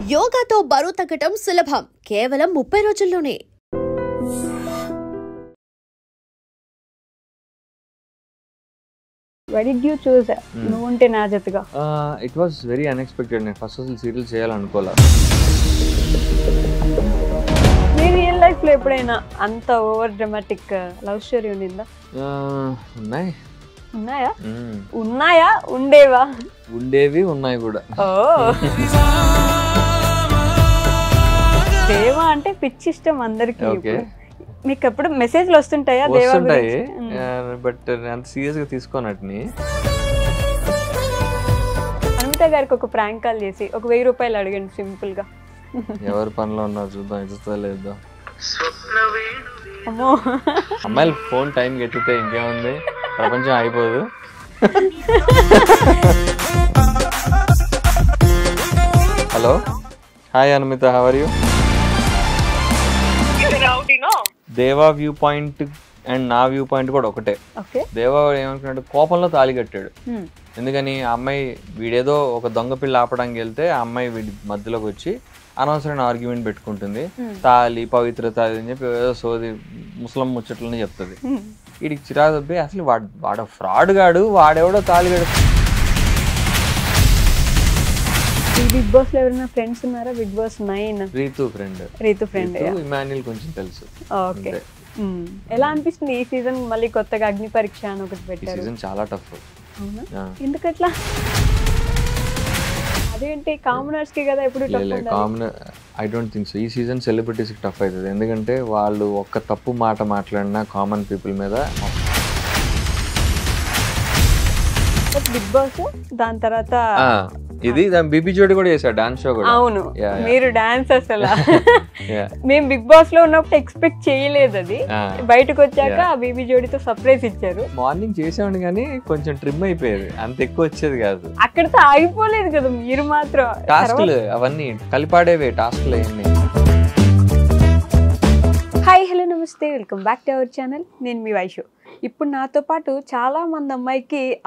యోగాతో బరువు తగ్గటం సులభం కేవలం 30 రోజుల్లోనే. Why did you choose నువ్వుంటే నా జతగా? It was very unexpected. నేను ఫస్ట్ అసలు సీరియల్ చేయాలనుకోలే. మీ రియల్ లైఫ్ లో ఎప్పుడైనా అంత ఓవర్ డ్రామాటిక్ లవ్ స్టోరీ ఉండిందా? ఉన్నాయా? ఉన్నాయా? ఉండేవా? ఉండేవి ఉన్నాయి కూడా. దేవా అంటే పిచ్చి ఇష్టం అందరికి. మీకు ఎప్పుడు మెసేజ్లు వస్తుంటాయా దేవా గురించి? బట్ అంత సీరియస్ గా తీసుకోనట్ని. అనిత గారికి ఒక ప్రాంక్ కాల్ చేసి ఒక 1000 రూపాయలు అడగండి సింపుల్ గా. ఎవరి పనిలో ఉన్నారు చూద్దాం, ఇస్తుందా లేదా. అమ్మో, అమ్మాయిలు ఫోన్ టైం ఎత్తితే ఇంకేముంది, ప్రపంచం అయిపోదు. Hello, hi Animitha, how are you? Deva view point and నా వ్యూ పాయింట్ కూడా ఒకటే. దేవా ఏమనుకున్నాడు, కోపంలో తాళి కట్టాడు. ఎందుకని ఆ అమ్మాయి వీడేదో ఒక దొంగ పిల్ల ఆపడానికి వెళ్తే ఆ అమ్మాయి వీడి మధ్యలోకి వచ్చి అనవసరమైన ఆర్గ్యుమెంట్ పెట్టుకుంటుంది. తాళి పవిత్రత అని చెప్పి ఏదో సోది ముస్లిం ముచ్చట్లని చెప్తుంది. వీడికి చిరాకు దొబ్బి అసలు వాడు ఫ్రాడ్ గాడు, వాడెవడో తాళి గడు. బిగ్ బాస్ లో ఎవరైనా ఫ్రెండ్స్ ఉన్నారా? Big boss 9 Ritu friend. Emmanuel కొంచెం తెలుసు. ఓకే, ఎలా అనిపిస్తుంది ఈ సీజన్? మళ్ళీ కొత్తగా అగ్ని పరీక్ష అని ఒకటి పెట్టారు. సీజన్ చాలా టఫ్. ఎందుకట్లా? అదేంటి కామనర్స్ కి కదా ఎప్పుడు common? I don't think so. ఈ సీజన్ సెలబ్రిటీస్ కి టఫ్ అవుతుంది. ఎందుకంటే వాళ్ళు ఒక్క తప్పు మాట మాట్లాడినా కామన్ పీపుల్ మీద. బిగ్ బాస్ దాని తర్వాత ఇది బీబీ జోడి కూడా చేశాడు, డాన్స్ షో కూడా. అవును, మీరు డాన్స్ అసలు మేము బిగ్ బాస్ లో ఉన్నప్పుడు ఎక్స్పెక్ట్ చేయలేదు. అది బయటకు వచ్చాక బీబీ జోడితో సర్ప్రైజ్ ఇచ్చారు. మార్నింగ్ చేసామని కానీ కొంచెం ట్రిమ్ అయిపోయేది, అంత ఎక్కువ వచ్చేది కాదు. అక్కడితో ఆగిపోలేదు కదా మీరు మాత్రం. టాస్క్లు అవన్నీ కలిపాడేవే టాస్క్లు అవన్నీ. హాయ్, హలో, నమస్తే, welcome back to our channel. నేను మీ వైషు. ఇప్పుడు నాతో పాటు చాలా మంది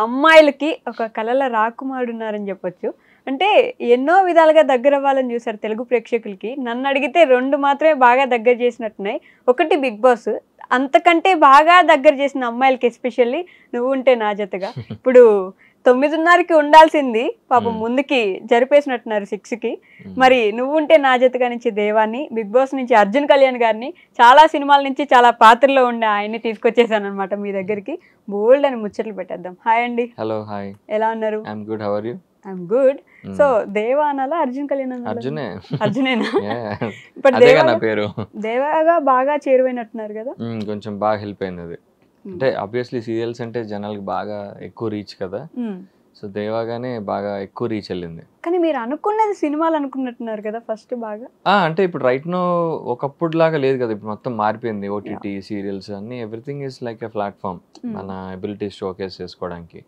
అమ్మాయిలకి ఒక కళల రాకుమారుడు ఉన్నారని చెప్పొచ్చు. అంటే ఎన్నో విధాలుగా దగ్గర అవ్వాలని చూసారు తెలుగు ప్రేక్షకులకి. నన్ను అడిగితే 2 మాత్రమే బాగా దగ్గర చేసినట్టున్నాయి. ఒకటి బిగ్ బాస్, అంతకంటే బాగా దగ్గర చేసిన అమ్మాయిలకి ఎస్పెషల్లీ నువ్వు ఉంటే నా జతగా. ఇప్పుడు 9:30కి ఉండాల్సింది పాపం ముందుకి జరిపేసినట్టున్నారు 6కి. మరి నువ్వు ఉంటే నా జతగా నుంచి దేవాన్ని, బిగ్ బాస్ నుంచి అర్జున్ కళ్యాణ్ గారిని, చాలా సినిమాల నుంచి చాలా పాత్రలో ఉండే ఆయన్ని తీసుకొచ్చేసాను అనమాట మీ దగ్గరికి. బోల్డ్ అని ముచ్చట్లు పెట్టేద్దాం. హాయ్ అండి. హలో, హాయ్, ఎలా ఉన్నారు? I'm good, how are you? I'm good. So Deva అనాలా అర్జున్ కళ్యాణ్ అనాలా? అర్జునేనా? ఇప్పుడు దేవాగా బాగా చేరువైనట్టున్నారు కదా. కొంచెం బాగా హెల్ప్ అయింది అది. అంటే ఆబ్వియస్లీ సీరియల్స్ అంటే జనాలకి బాగా ఎక్కువ రీచ్ కదా, సో దేవాగానే బాగా ఎక్కువ రీచ్ వెళ్ళింది. కానీ మీరు అనుకున్నది సినిమాలు అనుకున్నట్టున్నారు కదా ఫస్ట్ బాగా. అంటే ఇప్పుడు రైట్ నో ఒకప్పుడు లాగా లేదు కదా, ఇప్పుడు మొత్తం మారిపోయింది. ఓటీటీ సీరియల్స్ అన్ని everything is like a platform మన ఎబిలిటీస్ షోకేస్ చేసుకోవడానికి.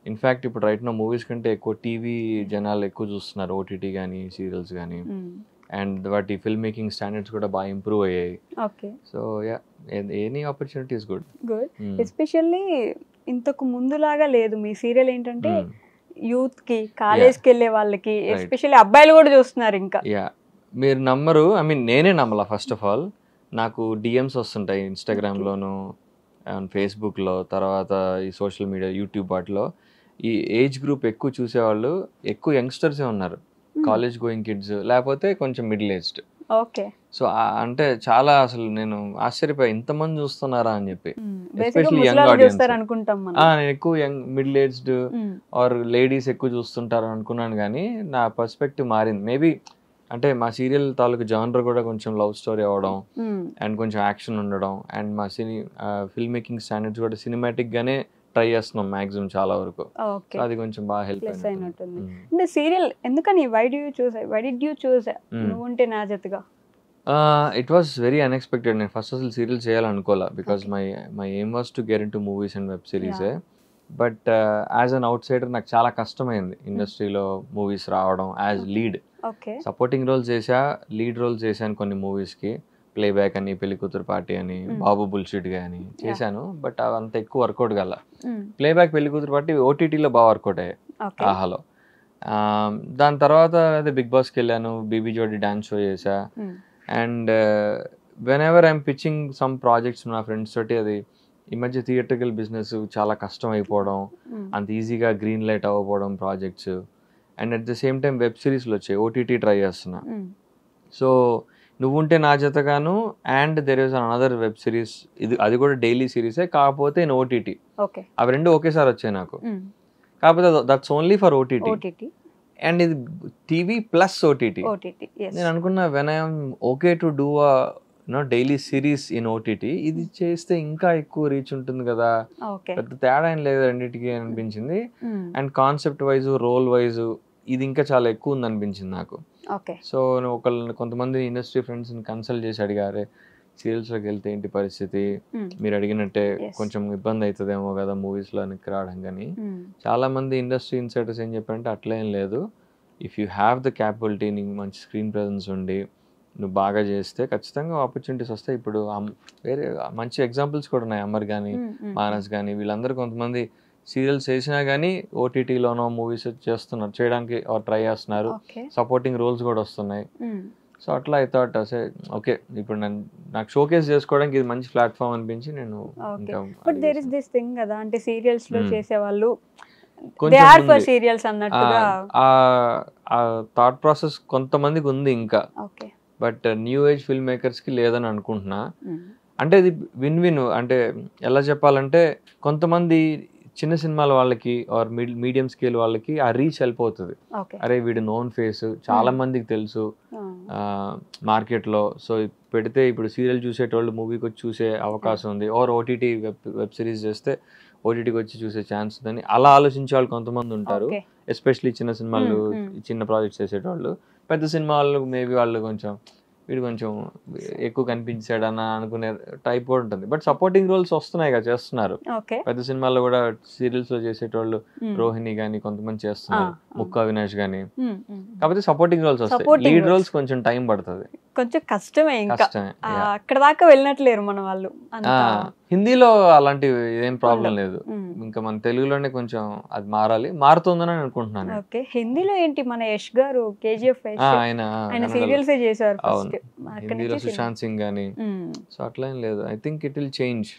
ఇన్ఫ్యాక్ట్ ఇప్పుడు రైట్ నో మూవీస్ కంటే ఎక్కువ టీవీ జనాలు ఎక్కువ చూస్తున్నారు, ఓటీటీ కానీ సీరియల్స్ కానీ. అండ్ వాటి ఫిల్మ్ మేకింగ్ స్టాండర్డ్స్ కూడా బాగా ఇంప్రూవ్ అయ్యాయి. So yeah, any opportunity is good. Especially ఇంతకు ముందులాగా లేదు మీ సీరియల్. ఏంటంటే యూత్ కి, కాలేజ్కి వెళ్ళే వాళ్ళకి, ఎస్పెషల్లీ అబ్బాయిలు కూడా చూస్తున్నారు. ఇంకా యా, మీరు నమ్మరు, ఐ మీన్ నేనే నమ్మలా. ఫస్ట్ ఆఫ్ ఆల్ నాకు డిఎమ్స్ వస్తుంటాయి ఇన్స్టాగ్రామ్లోను, ఫేస్బుక్లో, తర్వాత ఈ సోషల్ మీడియా, యూట్యూబ్ వాటిలో. ఈ ఏజ్ గ్రూప్ ఎక్కువ చూసేవాళ్ళు ఎక్కువ యంగ్స్టర్సే ఉన్నారు, కాలేజ్ గోయింగ్ కిడ్స్, లేకపోతే కొంచెం మిడిల్ ఏజ్డ్. ఓకే. సో అంటే చాలా అసలు నేను ఆశ్చర్యపోయా ఇంతమంది చూస్తున్నారా అని చెప్పి. Especially young audience. నేను ఎక్కువ young middle aged or ladies ఎక్కువ చూస్తుంటారు అనుకున్నాను, కానీ నా పర్స్పెక్టివ్ మారింది. మేబీ అంటే మా సీరియల్ తాలూకు జానర్ కూడా కొంచెం లవ్ స్టోరీ అవ్వడం అండ్ కొంచెం యాక్షన్ ఉండడం, అండ్ మా ఫిల్మ్ మేకింగ్ స్టాండర్డ్స్ కూడా సినిమాటిక్ గానే ట్రై చేస్తున్నాం మాక్సిమం చాలా వరకు. అది కొంచెం బాగా హెల్ప్ అయినట్టుంది. అంటే సీరియల్ ఎందుకని వై డిడ్ యు చూస్ నువ్వు ఉంటే నా జతగా? It was very unexpected. నేను ఫస్ట్ అసలు సీరియల్ చేయాలనుకోలే, because my aim was to get into movies and web సిరీసే. But as an outsider చాలా కష్టమైంది ఇండస్ట్రీలో మూవీస్ రావడం. యాజ్ లీడ్ సపోర్టింగ్ రోల్స్ చేసా, లీడ్ రోల్స్ చేశాను కొన్ని మూవీస్కి. ప్లేబ్యాక్ అని, పెళ్లి కూతురు పార్టీ అని, బాబు బుల్షిట్ గా అని చేశాను. బట్ అంత ఎక్కువ వర్కౌట్ గల. ప్లేబ్యాక్, పెళ్లి కూతురు పార్టీ ఓటీటీలో బాగా వర్కౌట్ అయ్యాయి, ఆహాలో. దాని తర్వాత అదే బిగ్ బాస్కి వెళ్ళాను, బీబీ జోడి డాన్స్ షో చేశా. And when ever I'm pitching some projects నా ఫ్రెండ్స్ తోటి, అది ఈ మధ్య థియేట్రికల్ బిజినెస్ చాలా కష్టం అయిపోవడం, అంత ఈజీగా గ్రీన్ లైట్ అవ్వకపోవడం projects. And at the same time web సిరీస్లు వచ్చాయి, ఓటీటీ ట్రై చేస్తున్నా. సో నువ్వుంటే నా జతగాను and there is another web series, అది కూడా డైలీ సిరీసే, కాకపోతే ఇన్ ఓటీటీ. అవి రెండు ఒకేసారి వచ్చాయి నాకు. కాకపోతే that's only for OTT. And ఇది టీవీ ప్లస్ ఓటీటీ. నేను అనుకున్నా when I'm okay to do daily series in OTT, ఇది చేస్తే ఇంకా ఎక్కువ రీచ్ ఉంటుంది కదా, పెద్ద తేడా ఏం లేదు రెండింటికి అనిపించింది. And concept wise, role wise ఇది ఇంకా చాలా ఎక్కువ ఉంది అనిపించింది నాకు. సో కొంతమంది ఇండస్ట్రీ ఫ్రెండ్స్ కన్సల్ట్ చేసి అడిగారే, సీరియల్స్లోకి వెళ్తే ఏంటి పరిస్థితి, మీరు అడిగినట్టే కొంచెం ఇబ్బంది అవుతుందేమో కదా మూవీస్లో వెనక్కి రావడం. కానీ చాలా మంది ఇండస్ట్రీ ఇన్సైడర్స్ ఏం చెప్పారంటే అట్లేం లేదు, if you have the capability, నీకు మంచి స్క్రీన్ ప్రెజెన్స్ ఉండి నువ్వు బాగా చేస్తే ఖచ్చితంగా ఆపర్చునిటీస్ వస్తాయి. ఇప్పుడు వేరే మంచి ఎగ్జాంపుల్స్ కూడా ఉన్నాయి, అమర్ కానీ మానస్ కానీ, వీళ్ళందరూ కొంతమంది సీరియల్స్ చేసినా కానీ ఓటీటీలోనో మూవీస్ చేయడానికి ట్రై చేస్తున్నారు, సపోర్టింగ్ రోల్స్ కూడా వస్తున్నాయి. సో అట్లా ఐ థాట్ ఓకే, ఇప్పుడు నాకు షోకేస్ చేసుకోవడానికి ఇది మంచి ప్లాట్ఫామ్ అనిపించి నేను but there is this thing కదా, అంటే సీరియల్స్ లో చేసేవాళ్ళు థాట్ ప్రాసెస్ కొంతమందికి ఉంది ఇంకా, but new age film makers కి లేదని అనుకుంటున్నా. అంటే ఇది విన్ విన్. అంటే ఎలా చెప్పాలంటే కొంతమంది చిన్న సినిమాల వాళ్ళకి ఆర్ మీడియం స్కేల్ వాళ్ళకి ఆ రీచ్ వెళ్ళిపోతుంది. అరే వీడు నోన్ ఫేస్, చాలా మందికి తెలుసు మార్కెట్లో, సో పెడితే ఇప్పుడు సీరియల్ చూసేటోళ్ళు మూవీకి వచ్చి చూసే అవకాశం ఉంది, ఆర్ ఓటీటీ వెబ్ సిరీస్ చేస్తే ఓటీటీకి వచ్చి చూసే ఛాన్స్ ఉందని అలా ఆలోచించే వాళ్ళు కొంతమంది ఉంటారు. ఎస్పెషలీ చిన్న సినిమాలు, చిన్న ప్రాజెక్ట్స్ చేసేటోళ్ళు. పెద్ద సినిమాలు మేబీ వాళ్ళు కొంచెం వీడు కొంచెం ఎక్కువ కనిపించాడన్న అనుకునే టైప్ కూడా ఉంటుంది. బట్ సపోర్టింగ్ రోల్స్ వస్తున్నాయి కదా, చేస్తున్నారు. పెద్ద సినిమాల్లో కూడా సీరియల్స్ లో చేసేటోళ్ళు రోహిణి గానీ కొంతమంది చేస్తున్నారు, ముక్కా అవినాష్ గానీ. కాకపోతే సపోర్టింగ్ రోల్స్ వస్తాయి, లీడ్ రోల్స్ కొంచెం టైం పడుతుంది, కొంచెం కష్టమే. అక్కడ దాకా వెళ్ళినట్లేరు మన వాళ్ళు. హిందీలో అలాంటివి ఏం ప్రాబ్లం లేదు, ఇంకా మన తెలుగులోనే కొంచెం అది మారాలి, మారుతుందని అనుకుంటున్నాను. హిందీలో ఏంటి, మన యష్ గారు కేజీఎఫ్ ఆయన సీరియల్స్ చేశారు, హిందీలో సుశాంత్ సింగ్ గానీ. సో అట్లా ఏం లేదు, I think it will change.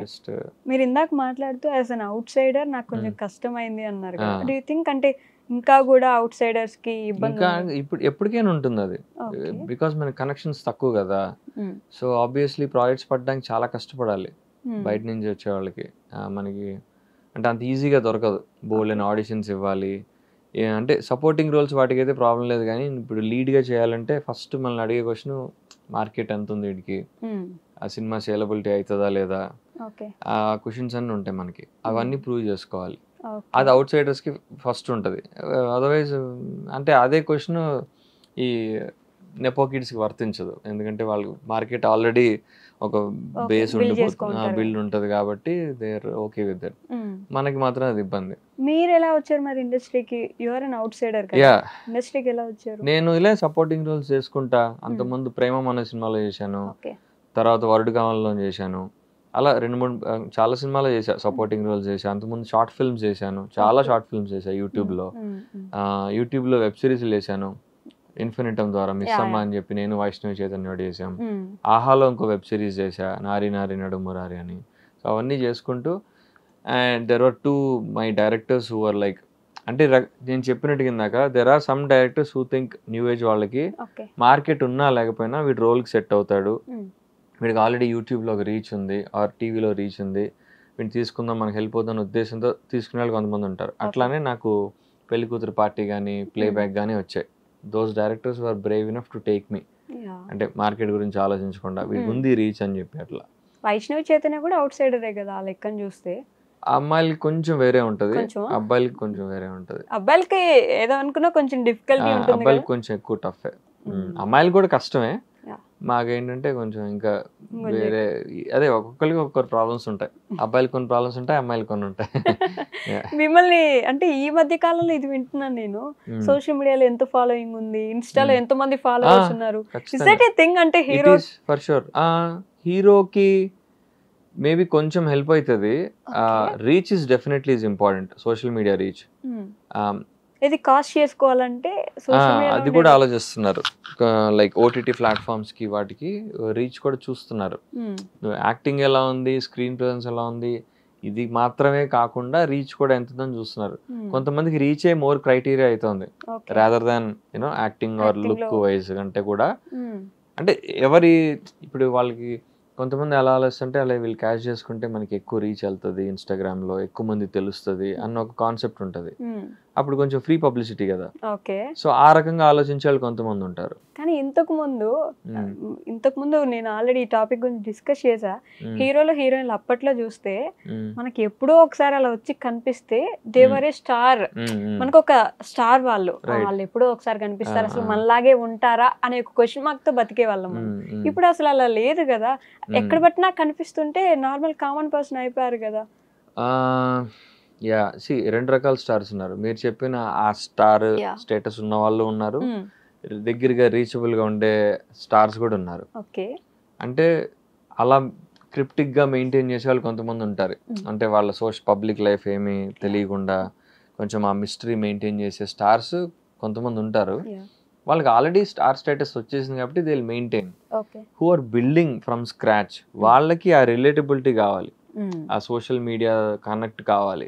Just మీరు ఇందాక మాట్లాడుతూ యాజ్ అన్ అవుట్ సైడర్ నాకు కొంచెం కష్టమైంది అన్నారు కదా, డూ యు థింక్ అంటే ఇంకా కూడా అవుట్ సైడర్స్ కి ఇబ్బంది? ఇప్పుడు ఎప్పటికైనా ఉంటుంది అది, బికాస్ మన కనెక్షన్స్ తక్కువ కదా. సో ఆబ్వియస్లీ ప్రాజెక్ట్స్ పడడానికి చాలా కష్టపడాలి బయట నుంచి వచ్చే వాళ్ళకి. మనకి అంటే అంత ఈజీగా దొరకదు, బోల్డెన్ ఆడిషన్స్ ఇవ్వాలి. అంటే సపోర్టింగ్ రోల్స్ వాటికి అయితే ప్రాబ్లం లేదు, కానీ ఇప్పుడు లీడ్గా చేయాలంటే ఫస్ట్ మనల్ని అడిగే క్వశ్చన్ మార్కెట్ ఎంత ఉంది వీడికి, ఆ సినిమా సేలబిలిటీ అవుతుందా లేదా, ఆ క్వశ్చన్స్ అన్నీ ఉంటాయి మనకి, అవన్నీ ప్రూవ్ చేసుకోవాలి. అది అవుట్ సైడర్స్కి ఫస్ట్ ఉంటుంది. అదర్వైజ్ అంటే అదే క్వశ్చన్ ఈ నెపో కిడ్స్కి వర్తించదు, ఎందుకంటే వాళ్ళు మార్కెట్ ఆల్రెడీ ఒక బేస్ బిల్డ్ ఉంటుంది కాబట్టి they are okay with that. మనకి మాత్రం అది ఇబ్బంది. మీరు ఎలా వచ్చారు మరి ఇండస్ట్రీకి? You are an outsider కదా, ఇండస్ట్రీకి ఎలా వచ్చారు? నేను ఇలా సపోర్టింగ్ రోల్స్ చేసుకుంటా. అంతకుముందు ప్రేమం అనే సినిమాలో చేశాను, తర్వాత వరుడు కావాలలో చేశాను, అలా 2-3 చాలా సినిమాలో చేశా, సపోర్టింగ్ రోల్స్ చేశాను. అంతకుముందు షార్ట్ ఫిల్మ్స్ చేశాను, చాలా షార్ట్ ఫిల్మ్స్ చేశాను యూట్యూబ్లో వెబ్ సిరీస్లు చేశాను. ఇన్ఫినిటమ్ ద్వారా మిస్ అమ్మ అని చెప్పి నేను వైష్ణవి చైతన్య చేసాం. ఆహాలో ఇంకో వెబ్ సిరీస్ చేశా, నారి నారి నడు మురారి అని. సో అవన్నీ చేసుకుంటూ, and there are 2 my directors who are like, అంటే నేను చెప్పినట్టు కిందాక there are some directors who think new age వాళ్ళకి మార్కెట్ ఉన్నా లేకపోయినా వీడి రోల్కి సెట్ అవుతాడు, వీడికి ఆల్రెడీ యూట్యూబ్లో ఒక రీచ్ ఉంది ఆర్ టీవీలో రీచ్ ఉంది, వీడిని తీసుకుందాం మనకు హెల్ప్ అవుతున్న ఉద్దేశంతో తీసుకునే వాళ్ళు కొంతమంది ఉంటారు. అట్లానే నాకు పెళ్లి కూతురు పార్టీ కానీ ప్లేబ్యాక్ కానీ వచ్చాయి. Those directors were Brave enough to take me, అంటే మార్కెట్ గురించి ఆలోచించకుండా వీడికి ఉంది రీచ్ అని చెప్పి. అట్లా వైష్ణవి చైతన్య కూడా అవుట్ సైడరే కదా లెక్కని చూస్తే. అమ్మాయిలకి కొంచెం వేరే ఉంటది, అబ్బాయిలకి కొంచెం వేరే ఉంటది. అబ్బాయిలకి ఏదో అనుకున్నా కొంచెం డిఫికల్టీ ఉంటుంది, అబ్బాయిలకి కొంచెం ఎక్కువ టఫ్. అమ్మాయిలు కూడా కష్టమే, మాకేంటంటే కొంచెం ఇంకా వేరే, అదే ఒక్కొక్కరికి ఒక్కొక్కరు ప్రాబ్లమ్స్ ఉంటాయి. అబ్బాయిలకు కొన్ని ప్రాబ్లమ్స్ ఉంటాయి, అమ్మాయిలకు కొన్ని ఉంటాయి. మిమ్మల్ని అంటే ఈ మధ్య కాలంలో ఇది వింటున్నాను నేను, సోషల్ మీడియాలో ఎంత ఫాలోయింగ్ ఉంది, ఇన్స్టాలో ఎంత మంది ఫాలోవర్స్ ఉన్నారు. Is that a thing? అంటే హీరో ఫర్ షూర్, హీరోకి మేబీ కొంచెం హెల్ప్ అవుతుంది. Reach is definitely is important, social media reach. ఇది కాస్ట్ చేసుకోవాలంటే అది కూడా ఆలోచిస్తున్నారు. లైక్ ఓటీటీ ప్లాట్ఫామ్స్ కి వాటికి రీచ్ కూడా చూస్తున్నారు. యాక్టింగ్ ఎలా ఉంది, స్క్రీన్ ప్రెజెన్స్ ఎలా ఉంది, ఇది మాత్రమే కాకుండా రీచ్ కూడా ఎంత ఉందని చూస్తున్నారు. కొంతమందికి రీచే మోర్ క్రైటీరియా అవుతుంది rather than you know acting are look wise అంటే కూడా. అంటే ఎవరి ఇప్పుడు వాళ్ళకి కొంతమంది ఎలా ఆలోచిస్తుంటే అలా వీళ్ళు క్యాష్ చేసుకుంటే మనకి ఎక్కువ రీచ్ వెళ్తుంది, ఇన్స్టాగ్రామ్లో ఎక్కువ మంది తెలుస్తుంది అన్న ఒక కాన్సెప్ట్ ఉంటుంది. అప్పుడు కొంచెం ఫ్రీ పబ్లిసిటీ కదా. సో ఆ రకంగా ఆలోచించే వాళ్ళు కొంతమంది ఉంటారు. కానీ ఇంతకు ముందు నేను ఆల్రెడీ ఈ టాపిక్ గురించి డిస్కస్ చేసా. హీరోలు హీరోయిన్లు అప్పట్లో చూస్తే మనకి ఎప్పుడో ఒకసారి అలా వచ్చి కనిపిస్తే దేవరే స్టార్, మనకు ఒక స్టార్ వాళ్ళు ఎప్పుడో ఒకసారి కనిపిస్తారు, అసలు మనలాగే ఉంటారా అనే ఒక క్వశ్చన్ మార్క్ తో బతికే వాళ్ళం. ఇప్పుడు అసలు అలా లేదు కదా, ఎక్కడ పట్టినా కనిపిస్తుంటే నార్మల్ కామన్ పర్సన్ అయిపోయారు కదా. రెండు రకాల స్టార్స్ ఉన్నారు. మీరు చెప్పిన ఆ స్టార్ స్టేటస్ ఉన్న వాళ్ళు ఉన్నారు, దగ్గరగా రీచబుల్ గా ఉండే స్టార్స్ కూడా ఉన్నారు. అంటే అలా క్రిప్టిక్ గా మెయింటైన్ చేసే వాళ్ళు కొంతమంది ఉంటారు. అంటే వాళ్ళ పబ్లిక్ లైఫ్ ఏమీ తెలియకుండా కొంచెం ఆ మిస్టరీ మెయింటైన్ చేసే స్టార్స్ కొంతమంది ఉంటారు. వాళ్ళకి ఆల్రెడీ స్టార్ స్టేటస్ వచ్చేసింది కాబట్టి they will maintain. Who are building from scratch, వాళ్ళకి ఆ రిలేటబిలిటీ కావాలి, ఆ సోషల్ మీడియా కనెక్ట్ కావాలి.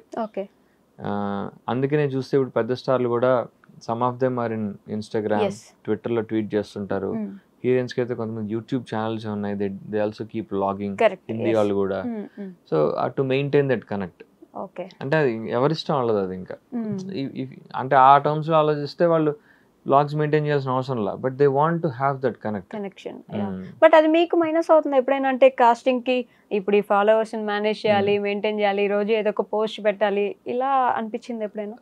అందుకనే చూస్తే ఇప్పుడు పెద్ద స్టార్లు కూడా some of them are in Instagram, Twitter లో ట్వీట్ చేస్తుంటారు. హీరోయిన్స్ కి అయితే కొంతమంది యూట్యూబ్ ఛానల్స్ ఉన్నాయి, they also keep vlogging, Hindi వాళ్ళు కూడా. So to maintain that connect. అంటే అది ఎవరిష్టం వాళ్ళది. అది ఇంకా అంటే ఆ టర్మ్స్ లో ఆలోచిస్తే వాళ్ళు బ్లాగ్స్ మెయింటైన్ చేయాల్సిన అవసరం లేదు, but they want to have that connection. But అది మీకు మైనస్ అవుతుంది ఎప్పుడైనా? అంటే కాస్టింగ్ కి ఇప్పుడు ఈ ఫాలోవర్స్ మేనేజ్ చేయాలి, మెయింటైన్ చేయాలి, రోజు ఏదో ఒక పోస్ట్ పెట్టాలి, ఇలా అనిపించింది ఎప్పుడైనా?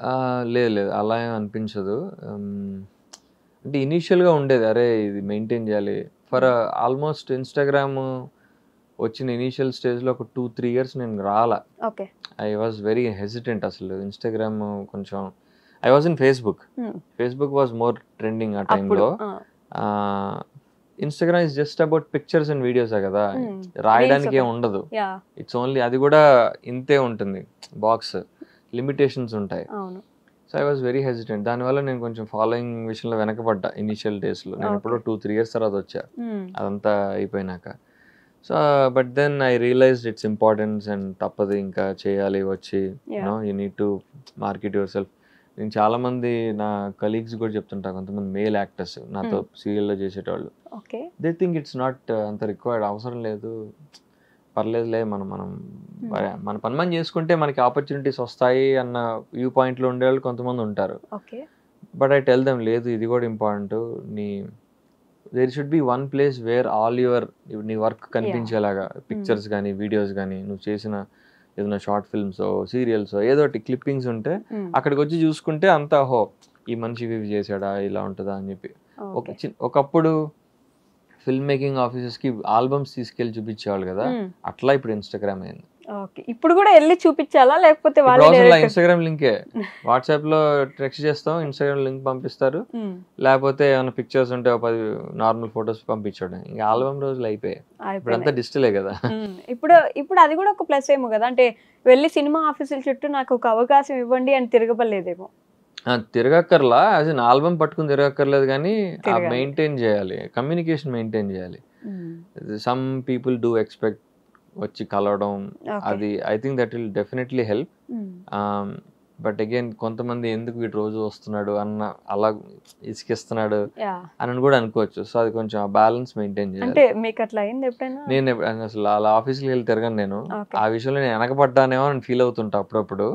లేదు అలా ఏం అనిపించదు. అంటే ఇనీషియల్ గా ఉండేది, అరే ఇది మెయింటైన్ చేయాలి. ఫర్ ఆల్మోస్ట్ ఇన్స్టాగ్రామ్ వచ్చిన ఇనీషియల్ స్టేజ్ లో ఒక 2-3 years నేను రాలా. I was very hesitant. అసలు ఇన్స్టాగ్రామ్ కొంచెం I was in Facebook. Facebook was more trending ఆ టైంలో. Instagram is just about pictures and videos కదా, రాయడానికి ఏం ఉండదు. ఇట్స్ ఓన్లీ, అది కూడా ఇంతే ఉంటుంది బాక్స్, లిమిటేషన్స్ ఉంటాయి. So I was very hesitant. దానివల్ల నేను కొంచెం ఫాలోయింగ్ విషయంలో వెనకబడ్డా ఇనిషియల్ డేస్లో. నేను ఎప్పుడో 2-3 years తర్వాత వచ్చా అదంతా అయిపోయినాక. So but then I realized its importance and తప్పదు ఇంకా చేయాలి వచ్చి, you need to market yourself. నేను చాలా మంది నా కలీగ్స్ కూడా చెప్తుంటా, కొంతమంది మేల్ యాక్టర్స్ నాతో సీరియల్లో చేసేటవాళ్ళు, దే థింక్ ఇట్స్ నాట్ అంత రిక్వైర్డ్, అవసరం లేదు, పర్లేదులే, మనం మన పని మనం చేసుకుంటే మనకి ఆపర్చునిటీస్ వస్తాయి అన్న వ్యూ పాయింట్లో ఉండేవాళ్ళు కొంతమంది ఉంటారు. బట్ ఐ టెల్ దెమ్, లేదు ఇది కూడా important. There should be one place where all నీ వర్క్ కనిపించేలాగా, పిక్చర్స్ కానీ వీడియోస్ కానీ, నువ్వు చేసిన ఏదైనా షార్ట్ ఫిల్మ్స్ సీరియల్స్ ఏదో ఒకటి క్లిప్పింగ్స్ ఉంటే అక్కడికి వచ్చి చూసుకుంటే అంతా హో ఈ మనిషి ఇవి చేశాడా, ఇలా ఉంటుందా అని చెప్పి. ఒకప్పుడు ఫిల్మ్ మేకింగ్ ఆఫీసెస్ కి ఆల్బమ్స్ తీసుకెళ్లి చూపించేవాళ్ళు కదా, అట్లా ఇప్పుడు ఇన్స్టాగ్రామ్ అయింది. ఇప్పుడు కూడా వెళ్ళి చూపించాలా, లేకపోతే ఇన్స్టాగ్రామ్ లింకే, వాట్సాప్ లో టెక్స్ట్ చేస్తాం, ఇన్స్టాగ్రామ్ లింక్ పంపిస్తారు, లేకపోతే ఏమైనా పిక్చర్స్ ఉంటే 10 నార్మల్ ఫొటోస్ పంపించడం. ఇంకా ఆల్బమ్ రోజులు అయిపోయాయి, ఇప్పుడు అంతా డిజిటలే కదా. ఇప్పుడు అది కూడా ఒక ప్లస్ ఏమో కదా, అంటే వెళ్ళి సినిమా ఆఫీసుల చుట్టూ నాకు ఒక అవకాశం ఇవ్వండి అని తిరగబడలేదేమో. తిరగక్కర్లా, యాజ్ అన్ ఆల్బమ్ పట్టుకుని తిరగక్కర్లేదు, కానీ మెయింటైన్ చేయాలి, కమ్యూనికేషన్ మెయింటైన్ చేయాలి. సమ్ పీపుల్ డూ ఎక్స్పెక్ట్ వచ్చి కలవడం, అది I think that will definitely help. But again కొంతమంది ఎందుకు వీటి రోజు వస్తున్నాడు అన్న, అలా ఇసుకిస్తున్నాడు అని కూడా అనుకోవచ్చు. సో అది కొంచెం ఆ బ్యాలెన్స్ మెయింటైన్ చేయాలి. నేను అసలు అలా ఆఫీస్కి వెళ్ళి తిరగను, నేను ఆ విషయంలో నేను వెనకపడ్డానేమో అని ఫీల్ అవుతుంటా అప్పుడప్పుడు.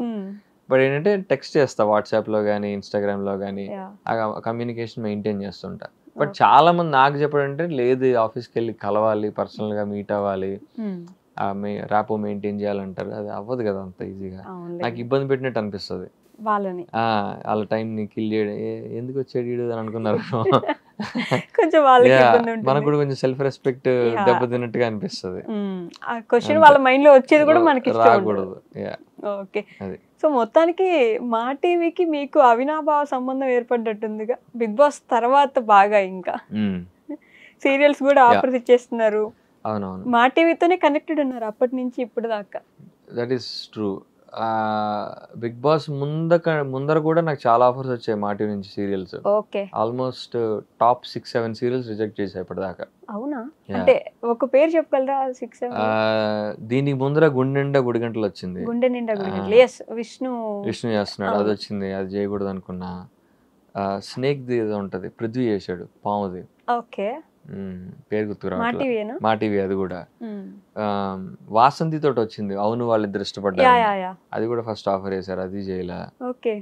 బట్ ఏంటంటే టెక్స్ట్ చేస్తా వాట్సాప్ లో కానీ ఇన్స్టాగ్రామ్ లో కానీ, ఆ కమ్యూనికేషన్ మెయింటైన్ చేస్తుంటా. బట్ చాలా మంది నాకు చెప్పడంటే, లేదు ఆఫీస్కి వెళ్ళి కలవాలి, పర్సనల్ గా మీట్ అవ్వాలి, ర్యాపో మెయింటైన్ చేయాలంటారు. అది అవ్వదు కదా అంత ఈజీగా, నాకు ఇబ్బంది పెట్టినట్టు అనిపిస్తుంది వాళ్ళని. వాళ్ళ టైం ని కిల్ చేయడం, ఎందుకు వచ్చాడు అని అనుకున్నారు. మనకు కూడా కొంచెం సెల్ఫ్ రెస్పెక్ట్ దెబ్బతిన్నట్టుగా అనిపిస్తుంది. రాకూడదు. ఓకే, సో మొత్తానికి మా టీవీకి మీకు అవినాభావ సంబంధం ఏర్పడ్డట్టుందిగా బిగ్ బాస్ తర్వాత. బాగా ఇంకా సీరియల్స్ కూడా ఆఫర్స్ ఇచ్చేస్తున్నారు. అవునవును, మా టీవీతోనే కనెక్టెడ్ ఉన్నారు అప్పటి నుంచి ఇప్పుడు దాకా. That is true. Big boss ముందర కూడా నాకు చాలా ఆఫర్స్ వచ్చాయి మా టీవీ నుంచి serials. Okay. Almost top 6-7 serials reject చేశాయి ఇప్పటిదాకా. అవునా? అంటే ఒక పేరు చెప్పగలరా? 6-7 దీనికి ముందర గుండె నిండా గుడిగంటలు వచ్చింది. గుండె నిండా గుడిగంటలు. ఎస్, విష్ణు చేస్తున్నాడు. అది వచ్చింది, అది చేయకూడదు అనుకున్నా. స్నేక్ ది ఏదో ఉంటది, పృథ్వీ చేశాడు పాముది. ఓకే. పేరు గుర్తుకు మా రావట్లేదు. టీవీయేనా? మా టీవీ అది కూడా. వాసంతి తోటి వచ్చింది, అవును వాళ్ళిద్దరు ఇష్టపడ్డారు, అది కూడా ఫస్ట్ ఆఫర్ చేశారు, అది చేయలే. ఓకే.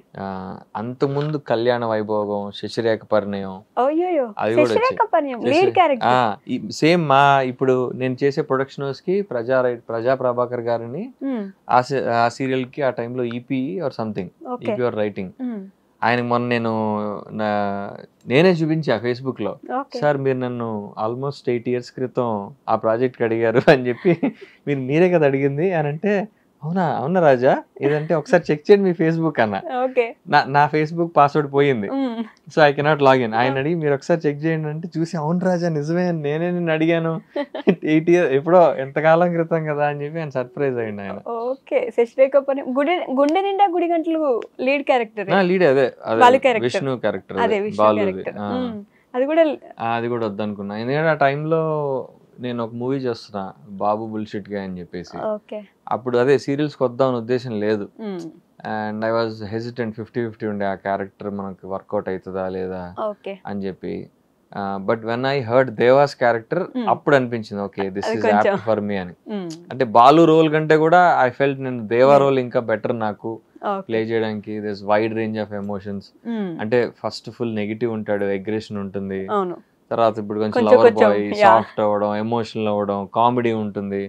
అంత ముందు కళ్యాణ వైభోగం, శశిరేఖ పరిణయం, అయ్యో, అది కూడా శశిరేఖ పరిణయం లీడ్ క్యారెక్టర్. సేమ్ మా ఇప్పుడు నేను చేసే ప్రొడక్షన్ హౌస్ కి ప్రజా ప్రభాకర్ గారిని ఆ సీరియల్ కి ఆ టైంలో EP or something, EP or writing. ఆయనకి మొన్న నేనే చూపించా ఫేస్బుక్ లో, సార్ మీరు నన్ను ఆల్మోస్ట్ 8 years క్రితం ఆ ప్రాజెక్ట్ కి అడిగారు అని చెప్పి, మీరే కదా అడిగింది అని అంటే, అవునా రాజా ఇదంటే ఒకసారి చెక్ చేయండి మీ ఫేస్బుక్ అన్న. నా ఫేస్బుక్ పాస్వర్డ్ పోయింది, సో ఐ కెనాట్ లాగిన్. ఆయన అడిగి మీరు ఒకసారి చెక్ చేయండి అంటే చూసి, అవును రాజా నిజమే, నేనే నిన్ను అడిగాను 8 years ఎప్పుడో ఎంతకాలం క్రితం కదా అని చెప్పి ఆయన సర్ప్రైజ్ అయ్యింది ఆయన. ఓకే. శశిరేఖ గుండె నిండా గుడి గంటలు లీడ్ క్యారెక్టర్. లీడ్ అదే విష్ణు క్యారెక్టర్, అది కూడా వద్దనుకున్నా. ఎందుకంటే ఆ టైంలో నేను ఒక మూవీ చేస్తున్నా, బాబు బుల్షిట్ గా అని చెప్పేసి. అప్పుడు అదే సీరియల్స్కి వద్దామని ఉద్దేశం లేదు. అండ్ ఐ వాజ్ హెసిటెంట్, 50-50 ఉండే ఆ క్యారెక్టర్ మనకి వర్కౌట్ అవుతుందా లేదా అని చెప్పి. But when I heard devas character, అప్పుడు అనిపించింది okay this is apt for me అని. అంటే బాలు రోల్ కంటే కూడా ఐ ఫెల్ట్ నేను దేవా రోల్ ఇంకా బెటర్ నాకు ప్లే చేయడానికి. This wide range of emotions. అంటే ఫస్ట్ ఫుల్ నెగిటివ్ ఉంటాడు, అగ్రెషన్ ఉంటుంది, తర్వాత ఇప్పుడు కొంచెం లవర్ బాయ్, సాఫ్ట్ అవ్వడం, ఎమోషనల్ అవ్వడం, కామెడీ ఉంటుంది.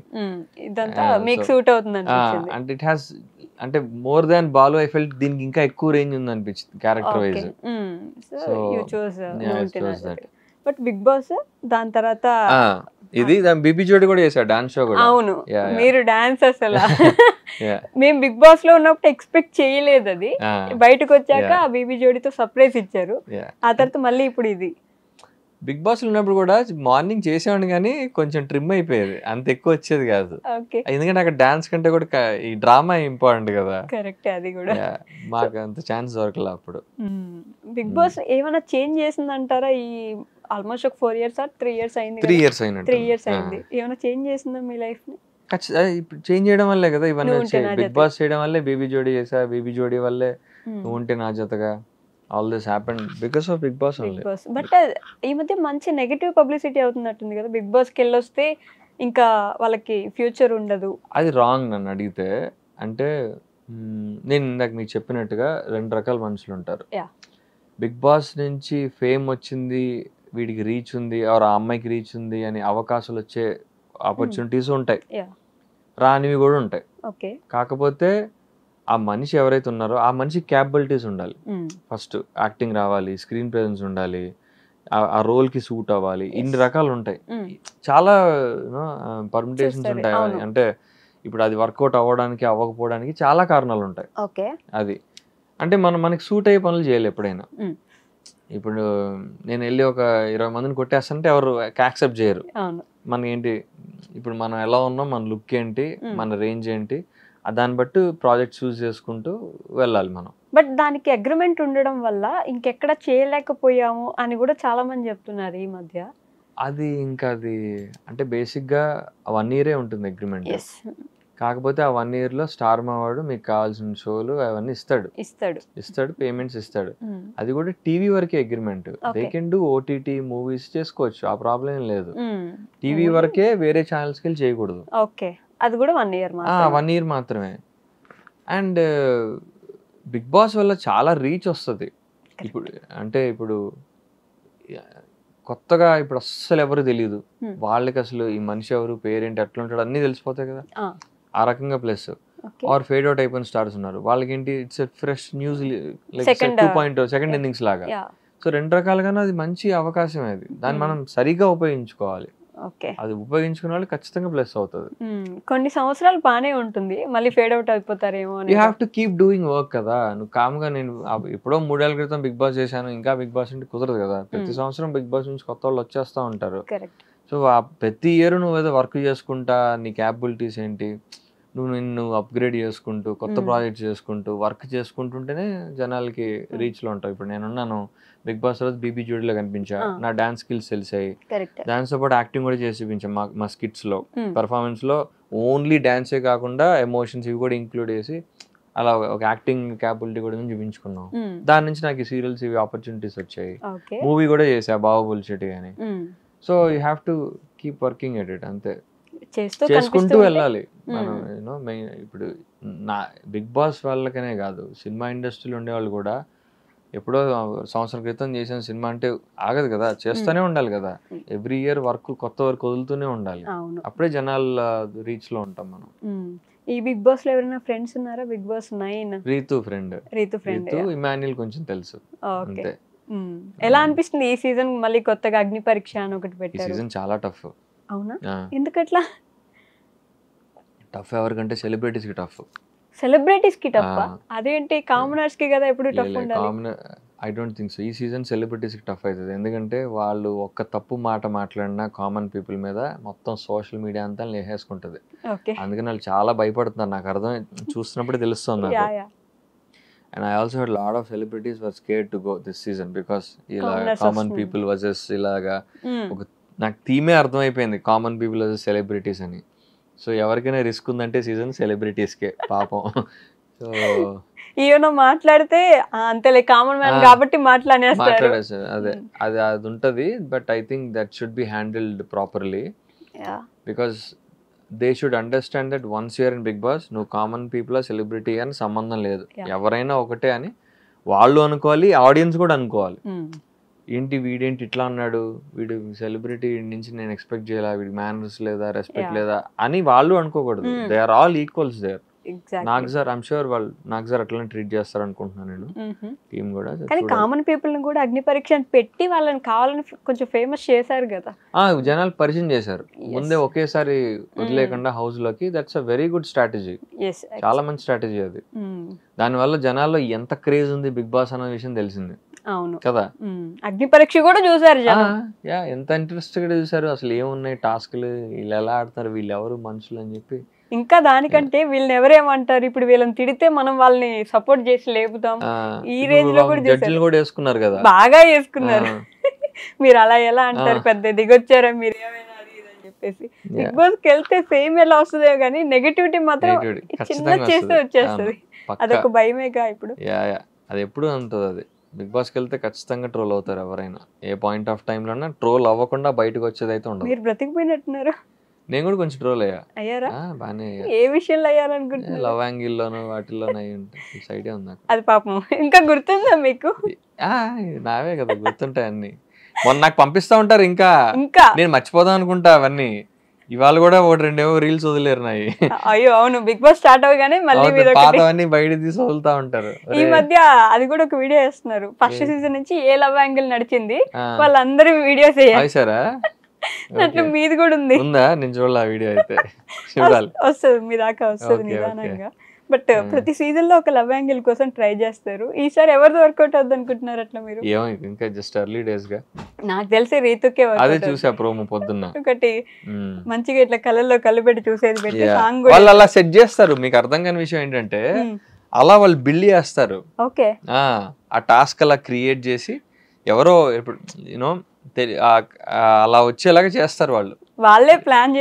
అంటే ఇట్ హ్యాస్, అంటే more than Balu I felt దీనికి ఇంకా ఎక్కువ రేంజ్ ఉంది అనిపించింది character wise. But big boss దాని తర్వాత ఇది బీబీ జోడి కూడా చేశారు, డాన్స్ షో కూడా. అవును, మీరు డాన్స్ అసలు మేము బిగ్ బాస్ లో ఉన్నప్పుడు ఎక్స్పెక్ట్ చేయలేదు. అది బయటకు వచ్చాక బీబీ జోడితో సర్ప్రైజ్ ఇచ్చారు. ఆ తర్వాత మళ్ళీ ఇప్పుడు ఇది బిగ్ బాస్ లో ఉన్నప్పుడు కూడా మార్నింగ్ చేసేవాడిని కానీ కొంచెం ట్రిమ్ అయిపోయేది, అంత ఎక్కువ వచ్చేది కాదు. ఎందుకంటే అక్కడ డాన్స్ కంటే కూడా ఈ డ్రామా ఇంపార్టెంట్ కదా. కరెక్ట్. అది కూడా మాకు అంత ఛాన్స్ దొరకలే అప్పుడు. బిగ్ బాస్ ఏమైనా చేంజ్ చేసిందంటారా? ఈ ఆల్మోస్ట్ ఒక 4 years or 3 years అయింది. 3 years అయినట్టు. 3 years అయింది. ఏమైనా చేంజ్ చేసిందా మీ లైఫ్ ని? ఇప్పుడు చేంజ్ చేయడం వల్లే కదా ఇవన్నీ వచ్చాయి. బిగ్ బాస్ చేయడం వల్లే బేబీ జోడీ చేసా, బేబీ జోడీ వల్లే నువ్వు ఉంటే నా జతగా, all this happened because of big boss only. But ఈ మధ్య మంచి నెగటివ్ పబ్లిసిటీ అవుతున్నట్టుంది కదా, బిగ్ బాస్ కి వెళ్ళొస్తే ఇంకా వాళ్ళకి ఫ్యూచర్ ఉండదు. అది రాంగ్ నన్ను అడిగితే. అంటే నేను ఇందాక మీకు చెప్పినట్టుగా 2 రకాల మనుషులు ఉంటారు. బిగ్ బాస్ నుంచి ఫేమ్ వచ్చింది, వీడికి రీచ్ ఉంది, ఆ అమ్మాయికి రీచ్ ఉంది అని అవకాశాలు వచ్చే ఆపర్చునిటీస్ ఉంటాయి, రానివి కూడా ఉంటాయి. కాకపోతే ఆ మనిషి ఎవరైతే ఉన్నారో ఆ మనిషి క్యాపబిలిటీస్ ఉండాలి. ఫస్ట్ యాక్టింగ్ రావాలి, స్క్రీన్ ప్రెజెన్స్ ఉండాలి, ఆ రోల్ కి సూట్ అవ్వాలి, ఇన్ని రకాలు ఉంటాయి, చాలా పర్మిటేషన్స్ ఉంటాయి. అంటే ఇప్పుడు అది వర్కౌట్ అవ్వడానికి అవ్వకపోవడానికి చాలా కారణాలు ఉంటాయి. అది అంటే మనకి సూట్ అయ్యే పనులు చేయాలి ఎప్పుడైనా. ఇప్పుడు నేను వెళ్ళి ఒక 20 మందిని కొట్టేస్తుంటే ఎవరు యాక్సెప్ట్ చేయరు. మనకి ఏంటి, ఇప్పుడు మనం ఎలా ఉన్నాం, మన లుక్ ఏంటి, మన రేంజ్ ఏంటి, దాన్ని బట్టి ప్రాజెక్ట్ చూస్ చేసుకుంటూ వెళ్ళాలి మనం. బట్ దానికి అగ్రిమెంట్ ఉండడం వల్ల ఇంకెక్కడ చేయలేకపోయాము అని కూడా చాలా మంది చెప్తున్నారు ఈ మధ్య. అది ఇంకా అది అంటే బేసిక్ గా 1 year ఉంటుంది అగ్రిమెంట్. కాకపోతే ఆ 1 year లో స్టార్ మావాడు మీకు కావాల్సిన షోలు అవన్నీ ఇస్తాడు, పేమెంట్స్ ఇస్తాడు. అది కూడా టీవీ వరకే agreement. They can do OTT movies చేసుకోవచ్చు, ఆ ప్రాబ్లం లేదు. టీవీ వరకే, వేరే ఛానల్స్కి వెళ్ళి చేయకూడదు. అది కూడా 1 year మాత్రమే. అండ్ బిగ్ బాస్ వల్ల చాలా రీచ్ వస్తుంది. ఇప్పుడు అంటే ఇప్పుడు కొత్తగా ఇప్పుడు అస్సలు ఎవరు తెలియదు వాళ్ళకి, అసలు ఈ మనిషి ఎవరు, పేరేంటి, ఎట్లా ఉంటాడు అన్ని తెలిసిపోతాయి కదా. ఆ రకంగా ప్లస్ ఆర్ ఫేడ్ అవుట్ అయిపోయిన స్టార్స్ ఉన్నారు, వాళ్ళకి ఏంటి it's fresh news, like 2.0 second innings లాగా. సో 2 రకాలుగానే అది మంచి అవకాశం. అది దాన్ని మనం సరిగా ఉపయోగించుకోవాలి. అది ఉపయోగించుకున్న వాళ్ళు ఖచ్చితంగా ప్లస్ అవుతుంది. కొన్ని సంవత్సరాలు బానే ఉంటుంది, మళ్ళీ ఫేడ్ అవుట్ అయిపోతారేమో. You have to keep doing work కదా. నువ్వు కామ్గా నేను ఎప్పుడో 3 ఏళ్ల క్రితం బిగ్ బాస్ చేశాను ఇంకా బిగ్ బాస్ అంటే కుదరదు కదా. ప్రతి సంవత్సరం బిగ్ బాస్ నుంచి కొత్త వాళ్ళు వచ్చేస్తూ ఉంటారు. సో ప్రతి ఇయర్ నువ్వు ఏదో వర్క్ చేసుకుంటా, నీ క్యాపబిలిటీస్ ఏంటి, నువ్వు నిన్ను అప్గ్రేడ్ చేసుకుంటూ కొత్త ప్రాజెక్ట్ చేసుకుంటూ వర్క్ చేసుకుంటుంటేనే జనాలకి రీచ్లో ఉంటావు. ఇప్పుడు నేనున్నాను బిగ్ బాస్ రోజు బీబీ జోడీలో కనిపించా, నా డాన్స్ స్కిల్స్ తెలిసాయి, దాంతో పాటు యాక్టింగ్ కూడా చేసి చూపించా. మా స్కిట్స్లో పర్ఫార్మెన్స్లో ఓన్లీ డాన్సే కాకుండా ఎమోషన్స్ ఇవి కూడా ఇంక్లూడ్ చేసి అలా ఒక యాక్టింగ్ క్యాపబిలిటీ కూడా చూపించుకున్నాం. దాని నుంచి నాకు ఈ సీరియల్స్ ఇవి ఆపర్చునిటీస్ వచ్చాయి. మూవీ కూడా చేసా బాహుబలి చెట్టు అని. So you have to keep working at it, అంతే చేసుకుంటూ వెళ్ళాలి మనం. యూనో ఇప్పుడు నా బిగ్ బాస్ వాళ్ళకనే కాదు, సినిమా ఇండస్ట్రీలో ఉండేవాళ్ళు కూడా ఎప్పుడో సంవత్సరం క్రితం చేసిన సినిమా అంటే ఆగదు కదా, చేస్తూనే ఉండాలి కదా. ఎవ్రీ ఇయర్ వర్క్ కొత్త వర్క్ వదులుతూనే ఉండాలి, అప్పుడే జనాల రీచ్ లో ఉంటాం మనం. ఈ బిగ్ బాస్ లో ఎవరైనా ఫ్రెండ్స్ ఉన్నారా? Big boss 9 Ritu friend, Emmanuel కొంచెం తెలుసు అంతే. ఎలా అనిపిస్తుంది ఈ సీజన్? మళ్ళీ కొత్తగా అగ్ని పరీక్ష అని ఒకటి పెట్టారు. ఈ సీజన్ చాలా టఫ్. అవునా, ఎందుకట్లా? టఫ్ ఎవరికంటే సెలబ్రిటీస్ కి టఫ్. సెలబ్రిటీస్ కి టఫ్? అదేంటి, కామనర్స్ కి కదా ఎప్పుడు టఫ్ ఉండాలి. I don't think so. ఈ సీజన్ సెలబ్రిటీస్ కి టఫ్ అవుతుంది, ఎందుకంటే వాళ్ళు ఒక్క తప్పు మాట మాట్లాడినా కామన్ పీపుల్ మీద మొత్తం సోషల్ మీడియా అంతా లేసేసుకుంటది. అందుకని వాళ్ళు చాలా భయపడుతున్నారు, నాకు అర్థం చూస్తున్నప్పుడే తెలుస్తుంది నాకు. And I also heard a lot of celebrities were scared to go this season because common people versus ilaga నాకు థీమే అర్థమైపోయింది, కామన్ పీపుల్ వర్సెస్ సెలబ్రిటీస్ అని. సో ఎవరికైనా రిస్క్ ఉందంటే సీజన్ సెలబ్రిటీస్కే పాపం. సో ఈయన మాట్లాడితే అంతేలే కామన్ మ్యాన్ కాబట్టి మాట్లాడేస్తారు, అదే అది అది ఉంటుంది. But I think that should be handled properly, because they should understand that once you're in big boss నువ్వు కామన్ పీపుల్ సెలబ్రిటీ అని సంబంధం లేదు, ఎవరైనా ఒకటే అని వాళ్ళు అనుకోవాలి, ఆడియన్స్ కూడా అనుకోవాలి. ఏంటి వీడేంటి ఇట్లా అన్నాడు, వీడు సెలబ్రిటీ నుంచి నేను ఎక్స్పెక్ట్ చేయాలా, వీడి మేనర్స్ లేదా, రెస్పెక్ట్ లేదా అని వాళ్ళు అనుకోకూడదు. They are all equals there. నాకు సార్ ఐమ్ షూర్ వాళ్ళు నాకు సార్ అట్లా ట్రీట్ చేస్తారు అనుకుంటున్నాను నేను, టీమ్ కూడా. కానీ కామన్ పీపుల్ ని కూడా అగ్ని పరీక్ష పెట్టి వాళ్ళని కావాలని కొంచెం ఫేమస్ చేశారు కదా, జనాలు పరిచయం చేశారు ముందే ఒకేసారి వదిలేకుండా హౌస్ లోకి. That's a very good strategy, చాలా మంచి స్ట్రాటజీ అది. దానివల్ల జనాల్లో ఎంత క్రేజ్ ఉంది బిగ్ బాస్ అన్న విషయం తెలిసింది. అవును కదా, అగ్ని పరీక్ష కూడా చూసారు, ఎంత ఇంట్రెస్ట్ గా చూసారు. అసలు ఏమున్నాయి టాస్క్లు, వీళ్ళు ఎలా ఆడతారు, వీళ్ళు ఎవరు మనుషులు అని చెప్పి. ఇంకా దానికంటే వీళ్ళని ఎవరేమంటారు, ఇప్పుడు వీళ్ళని తిడితే మనం వాళ్ళని సపోర్ట్ చేసి లేపుతాం, ఈ రేంజ్ లో కూడా జడ్జిలు కూడా వేసుకున్నారు కదా, బాగా వేసుకున్నారు. మీరు అలా ఎలా అంటారు, పెద్ద దిగొచ్చారా మీరు ఏమైనా అది ఇది అని చెప్పేసి. బిగ్ బాస్ కి వెళ్తే ఫేమ్ ఎలా వస్తుందో కానీ నెగటివిటీ మాత్రం చిన్న చేస్తే వచ్చేస్తుంది, అదొక భయమేగా ఇప్పుడు. అది ఎప్పుడు అంటుంది అది. బిగ్ బాస్ కి వెళ్తే ఖచ్చితంగా ట్రోల్ అవుతారు ఎవరైనా, ఏ పాయింట్ ఆఫ్ టైమ్ లోనా ట్రోల్ అవ్వకుండా బయటకు వచ్చేది అయితే ఉండదు. మీరు బ్రతికిపోయినట్టున్నారు. నేను కూడా కొంచెం ట్రోల్ అయ్యారా? బానే ఏ విషయంలో అయ్యారనుకుంటున్నారు? లవ్ యాంగిల్ లోను వాటిల్లోనే అయ్యి ఉంటాయి, సైడే ఉంది నాకు. అది పాపం ఇంకా గుర్తుందా మీకు? నావే కదా గుర్తుంటాయి అన్ని, మొన్న నాకు పంపిస్తా ఉంటారు, ఇంకా నేను మర్చిపోదాం అనుకుంటా అవన్నీ. ఇవాళ కూడా ఒకటి రెండేమో రీల్స్ వదిలేరు నాయి. అయ్యో అవును, బిగ్ బాస్ స్టార్ట్ అవగానే మళ్ళీ పాతవన్నీ బయట తీసి వదులుతా ఉంటారు. ఈ మధ్య అది కూడా ఒక వీడియో వేస్తున్నారు, ఫస్ట్ సీజన్ నుంచి ఏ లవ్ యాంగిల్ నడిచింది వాళ్ళందరూ వీడియోస్ వేసారా, అట్లా మీది కూడా ఉంది. ఉందా? నేను చూడాలి ఆ వీడియో, అయితే చూడాలి, వస్తుంది మీ దాకా వస్తుంది నిదానంగా. బట్ ప్రతి సీజన్ లో ఒక లవ్ యాంగిల్ కోసం ట్రై చేస్తారు, ఈసారి ఎవరిది వర్కౌట్ అవుద్ది అనుకుంటున్నారు అట్లా మీరు? ఏమో ఇంకా జస్ట్ ఎర్లీ డేస్ గా నాకు తెలిసి రీతుకే అదే చూసా ప్రోమో పొద్దున్న ఒకటి మంచిగా ఇట్లా కళ్ళల్లో కళ్ళు పెట్టి చూసేది పెట్టి సాంగ్ వాళ్ళు అలా సెట్ చేస్తారు. మీకు అర్థం కాని విషయం ఏంటంటే అలా వాళ్ళు బిల్డ్ చేస్తారు. ఓకే, ఆ టాస్క్ అలా క్రియేట్ చేసి ఎవరో ఇప్పుడు యూనో అలా వచ్చేలాగా చేస్తారు వాళ్ళు, వాళ్ళే ప్లాన్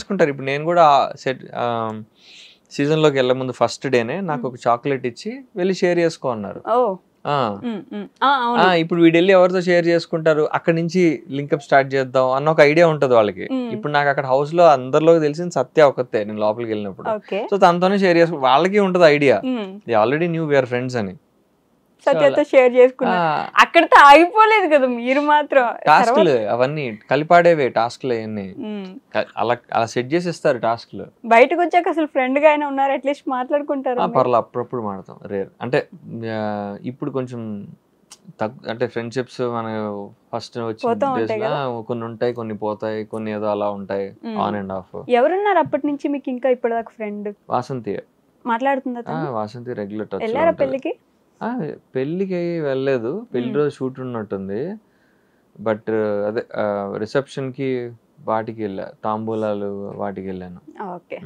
చేసుకుంటారు. ఇప్పుడు నేను కూడా సెట్ సీజన్ లోకి వెళ్ళే ముందు ఫస్ట్ డేనే నాకు ఒక చాక్లెట్ ఇచ్చి వెళ్ళి షేర్ చేసుకో అన్నారు. ఇప్పుడు వీడు వెళ్ళి ఎవరితో షేర్ చేసుకుంటారు, అక్కడ నుంచి లింకప్ స్టార్ట్ చేద్దాం అన్న ఒక ఐడియా ఉంటది వాళ్ళకి. ఇప్పుడు నాకు అక్కడ హౌస్ లో అందరిలోకి తెలిసింది సత్య ఒకతే, నేను లోపలికి వెళ్ళినప్పుడు. సో తనతోనే షేర్ చేసుకో, వాళ్ళకి ఉంటది idea, they already knew we're friends అని. సత్యతో షేర్ చేసుకున్నారు, అక్కడితో ఆగిపోలేదు కదా మీరు మాత్రం. టాస్క్లు అవన్నీ కలిపాడేవే టాస్క్లు అవన్నీ అలా అలా సెట్ చేసి ఇస్తారు టాస్క్లు. బయటకు వచ్చాక అసలు ఫ్రెండ్ గా అయినా ఉన్నారు, అట్లీస్ట్ మాట్లాడుకుంటారు. పర్లేదు, అప్పుడప్పుడు మాడతాం, రేర్. అంటే ఇప్పుడు కొంచెం అంటే ఫ్రెండ్షిప్స్ మన ఫస్ట్ వచ్చిన కొన్ని ఉంటాయి, కొన్ని పోతాయి, కొన్ని ఏదో అలా ఉంటాయి, ఆన్ అండ్ ఆఫ్. ఎవరున్నారు అప్పటి నుంచి మీకు ఇంకా ఇప్పటిదాకా ఫ్రెండ్? వాసంతి మాట్లాడుతుందా? Vasanthi regular touch. వెళ్ళారా పెళ్ళికి? పెళ్ళికి వెళ్ళలేదు, పెళ్లి రోజు షూట్ ఉన్నట్టుంది. బట్ అదే రిసెప్షన్ కి వాటికి వెళ్ళా, తాంబూలాలు వాటికి వెళ్ళాను. ఓకే,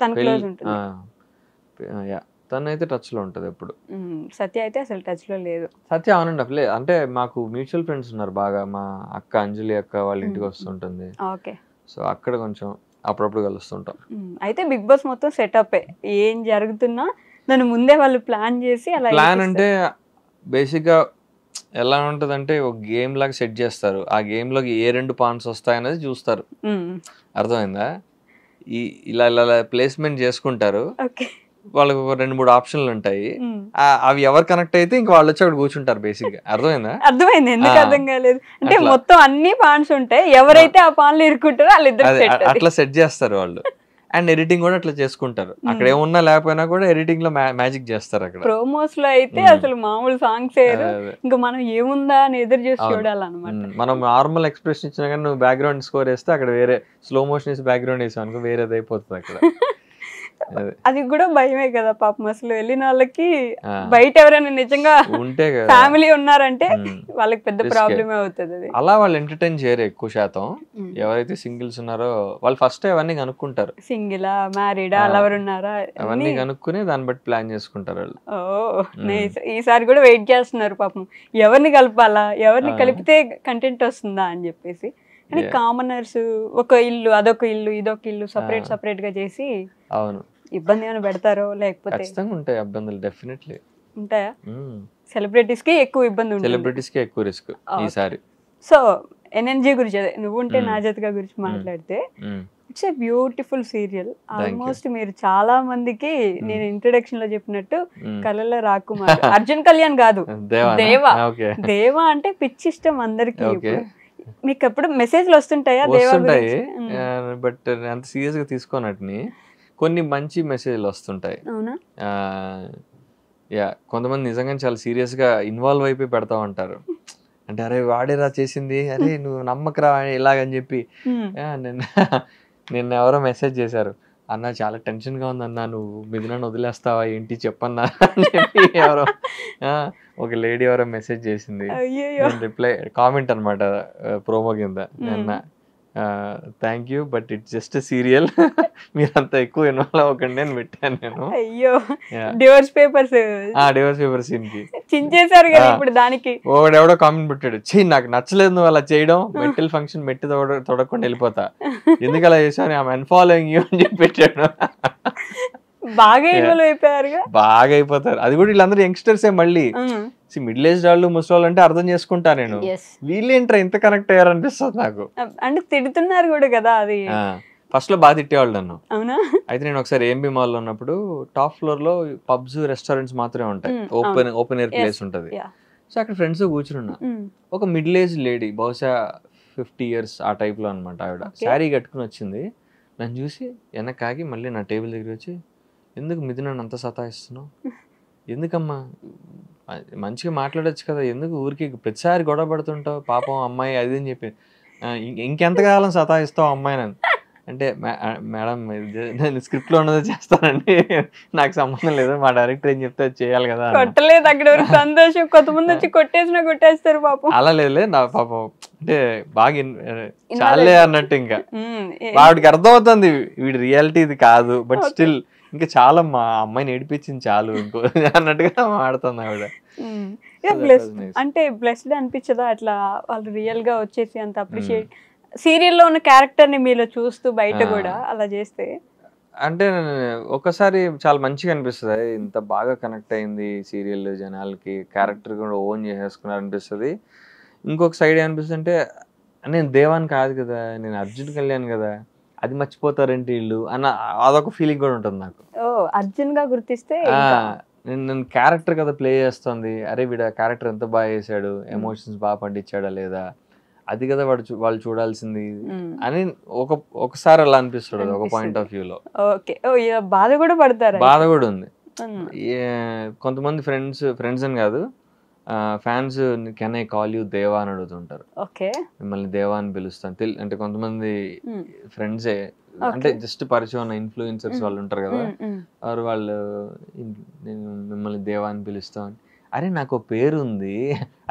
తన క్లోజ్ ఉంటుంది. తనైతే టచ్ లో ఉంటది ఎప్పుడు. సత్య అయితే అసలు టచ్ లో లేదు. సత్య ఆన్ లే, అంటే మాకు మ్యూచువల్ ఫ్రెండ్స్ ఉన్నారు బాగా. మా అక్క అంజలి అక్క వాళ్ళ ఇంటికి వస్తుంటుంది. ఓకే, సో అక్కడ కొంచెం అప్పుడప్పుడు కలుస్తుంటాం. అయితే బిగ్ బాస్ మొత్తం సెటప్ ఏం జరుగుతున్నా నన్ను ముందే వాళ్ళు ప్లాన్ చేసి అలా. ప్లాన్ అంటే బేసిక్ గా ఎలా ఉంటదంటే ఒక గేమ్ లాగా సెట్ చేస్తారు. ఆ గేమ్ లోకి ఏ 2 పాయింట్స్ వస్తాయనేది చూస్తారు. అర్థమైందా? ఇలా ఇలా ప్లేస్మెంట్ చేసుకుంటారు. వాళ్ళకి ఒక 2-3 ఆప్షన్లు ఉంటాయి. అవి ఎవరు కనెక్ట్ అయితే ఇంకా వాళ్ళు వచ్చి అక్కడ కూర్చుంటారు. బేసిక్ గా అర్థమైందా? అర్థమైంది. ఎందుకు అర్థం కాలేదు అంటే మొత్తం అన్ని పాయింట్స్ ఉంటాయి, ఎవరైతే ఆ పాన్లు ఇరుక్కుంటారో వాళ్ళిద్దరు అట్లా సెట్ చేస్తారు వాళ్ళు. అండ్ ఎడిటింగ్ కూడా అట్లా చేసుకుంటారు. అక్కడ ఏమున్నా లేకపోయినా కూడా ఎడిటింగ్ లో మ్యాజిక్ చేస్తారు. అక్కడ ప్రోమోస్ లో అయితే అసలు మామూలు సాంగ్స్ ఇంకా మనం ఏముందా అని ఎదురు చూసి చూడాలన్నమాట. మనం నార్మల్ ఎక్స్ప్రెషన్ ఇచ్చినా కానీ నువ్వు బ్యాక్గ్రౌండ్ స్కోర్ వేస్తే అక్కడ వేరే స్లో మోషన్ వేసి బ్యాక్గ్రౌండ్ వేసావు అనుకో వేరేది అయిపోతుంది అక్కడ. అది కూడా భయమే కదా పాపం. అసలు వెళ్ళిన వాళ్ళకి బయట ఎవరైనా నిజంగా ఉంటే ఫ్యామిలీ ఉన్నారంటే వాళ్ళకి పెద్ద ప్రాబ్లమే అవుతుంది. అది అలా వాళ్ళు ఎంటర్టైన్ చేయరు ఎక్కువ శాతం. ఎవరైతే సింగిల్స్ ఉన్నారో వాళ్ళు ఫస్ట్ అవన్నీ కనుక్కుంటారు. సింగిలా, మ్యారీడా, లవర్ ఉన్నారా అవన్నీ కనుక్కుని దాన్ని బట్టి ప్లాన్ చేసుకుంటారు వాళ్ళు. ఈసారి కూడా వెయిట్ చేస్తున్నారు పాపం, ఎవరిని కలపాలా, ఎవరిని కలిపితే కంటెంట్ వస్తుందా అని చెప్పేసి. కానీ కామనర్స్ ఒక ఇల్లు, అదొక ఇల్లు, ఇదొక ఇల్లు సపరేట్ గా చేసి అవును ఇబ్బంది ఏమైనా పెడతారో లేకపోతే ఖచ్చితంగా ఉంటాయి ఇబ్బందులు. డెఫినెట్లీ ఉంటాయా? సెలబ్రిటీస్ కి ఎక్కువ ఇబ్బంది ఉంటుంది. సెలబ్రిటీస్ కి ఎక్కువ రిస్క్ ఈసారి. సో ఎన్ఎన్జీ గురించి, అదే నువ్వు ఉంటే నా జతగా గురించి మాట్లాడితే, it's a beautiful serial. Almost మీరు చాలా మందికి నేను ఇంట్రొడక్షన్ లో చెప్పినట్టు కళల రాకుమార్, అర్జున్ కళ్యాణ్ కాదు, దేవా అంటే పిచ్చి ఇష్టం అందరికి. మీకు ఎప్పుడు మెసేజ్లు వస్తుంటాయా దేవా గురించి? బట్ అంత సీరియస్ గా తీసుకోనట్ని కొన్ని మంచి మెసేజ్లు వస్తుంటాయి. కొంతమంది నిజంగా చాలా సీరియస్ గా ఇన్వాల్వ్ అయిపోయి పెడతా ఉంటారు. అంటే అరే వాడేరా చేసింది, అరే నువ్వు నమ్మకరా ఇలాగని చెప్పి. నిన్న ఎవరో మెసేజ్ చేశారు, అన్న చాలా టెన్షన్ గా ఉంది అన్న, నువ్వు మిథునాన్ని వదిలేస్తావా ఏంటి చెప్పన్నా అని చెప్పి ఎవరో ఒక లేడీ ఎవరో మెసేజ్ చేసింది. రిప్లై కామెంట్ అనమాట ప్రోమో కింద, నిన్న thank you but it's just serial, మీరంతా ఎక్కువ ఇన్వాల్వ్ అవ్వకండి అని పెట్టాను నేను. అయ్యో, డివోర్స్ పేపర్స్ సీన్ కి చించేశారు కదా ఇప్పుడు. దానికి ఎవడో కామెంట్ పెట్టాడు, చెయ్యి నాకు నచ్చలేదు నువ్వు అలా చేయడం, మెంటల్ ఫంక్షన్ మెట్టి తొడకుండా వెళ్ళిపోతా, ఎందుకు అలా చేసావు, ఐఎమ్ అన్ఫాలోయింగ్ యూ అని చెప్పి పెట్టాడు. బాగా ఇన్వాల్వ్ అయిపోయారు, బాగా అయిపోతారు. అది కూడా వీళ్ళందరూ యంగ్స్టర్సే. మళ్ళీ మిడిల్ ఏజ్ వాళ్ళు ముసలి అంటే అర్థం చేసుకుంటా నేను, వీళ్ళేంట్రా ఇంత కనెక్ట్ అయ్యారు అనిపిస్తుంది నాకు. అంటే తిడుతున్నారు కూడా కదా. అది ఫస్ట్ లో బాగా తిట్టేవాళ్ళు నన్ను. అవునా? అయితే నేను ఒకసారి ఏఎంబి మాల్ లో ఉన్నప్పుడు టాప్ ఫ్లోర్ లో పబ్స్ రెస్టారెంట్స్ మాత్రమే ఉంటాయి, ఓపెన్ ఎయిర్ ప్లేస్ ఉంటది. సో అక్కడ ఫ్రెండ్స్ కూర్చున్నా, ఒక మిడిల్ ఏజ్ లేడీ, బహుశా 50 years ఆ టైప్ లో అనమాట. ఆవిడ శారీ కట్టుకుని వచ్చింది, నన్ను చూసి వెనకాగి మళ్ళీ నా టేబుల్ దగ్గర వచ్చి, ఎందుకు మిథునాన్ని అంత సతాయిస్తున్నావు, ఎందుకమ్మా మంచిగా మాట్లాడొచ్చు కదా, ఎందుకు ఊరికి ప్రతిసారి గొడవ పడుతుంటావు, పాపం అమ్మాయి అది అని చెప్పి, ఇంకెంతకాలం సతాయిస్తావు అమ్మాయిని అంటే, మేడం నేను స్క్రిప్ట్ లో ఉన్నది చేస్తానండి, నాకు సంబంధం లేదు, మా డైరెక్టర్ ఏం చెప్తే అది చేయాలి కదా. కొట్టలేదు అక్కడ సంతోషం, కొంతమంది వచ్చి కొట్టేస్తారు పాపం. అలా లేదు నా పాపం, అంటే బాగా చాలే అన్నట్టు. ఇంకా వాడికి అర్థం అవుతుంది వీడి రియాలిటీ ఇది కాదు, బట్ స్టిల్ ఇంకా చాలా మా అమ్మాయిని ఏడిపించింది చాలు ఇంకో అన్నట్టుగా మాడుతుంది ఆవిడ. అంటే బ్లెస్డ్ అనిపించదా అట్లా వాళ్ళు రియల్ గా వచ్చేసి అంత అప్రిషియేట్, సీరియల్లో ఉన్న క్యారెక్టర్ ని మీలో చూస్తూ బయట కూడా అలా చేస్తే? అంటే ఒకసారి చాలా మంచిగా అనిపిస్తుంది, ఇంత బాగా కనెక్ట్ అయింది సీరియల్ జనాలకి, క్యారెక్టర్ కూడా ఓన్ చేసేసుకున్నారు అనిపిస్తుంది. ఇంకొక సైడ్ ఏమనిపిస్తుంది అంటే, నేను దేవాన్ కాదు కదా, నేను అర్జున్ కళ్యాణ్ కదా, అది మర్చిపోతారేంటి వీళ్ళు అన్న అదొక ఫీలింగ్ కూడా ఉంటుంది నాకు. అర్జున్ గా గుర్తిస్తే నేను క్యారెక్టర్ కదా ప్లే చేస్తుంది, అరే వీడు క్యారెక్టర్ ఎంత బాగా చేశాడు, ఎమోషన్స్ బాగా పండించాడా లేదా, అది కదా వాళ్ళు చూడాల్సింది అని ఒకసారి అలా అనిపిస్తుంది ఒక పాయింట్ ఆఫ్ వ్యూ లో. బాధ కూడా పడతారు, బాధ కూడా ఉంది. కొంతమంది ఫ్రెండ్స్ అని కాదు, fans can I call you దేవా అని అడుగుతుంటారు, మిమ్మల్ని దేవా అని పిలుస్తాను అంటే కొంతమంది ఫ్రెండ్సే, అంటే జస్ట్ పరిచయం ఉన్న ఇన్ఫ్లుయెన్సర్స్ వాళ్ళు ఉంటారు కదా, వాళ్ళు నేను మిమ్మల్ని దేవా అని పిలుస్తాను. అరే నాకు పేరు ఉంది,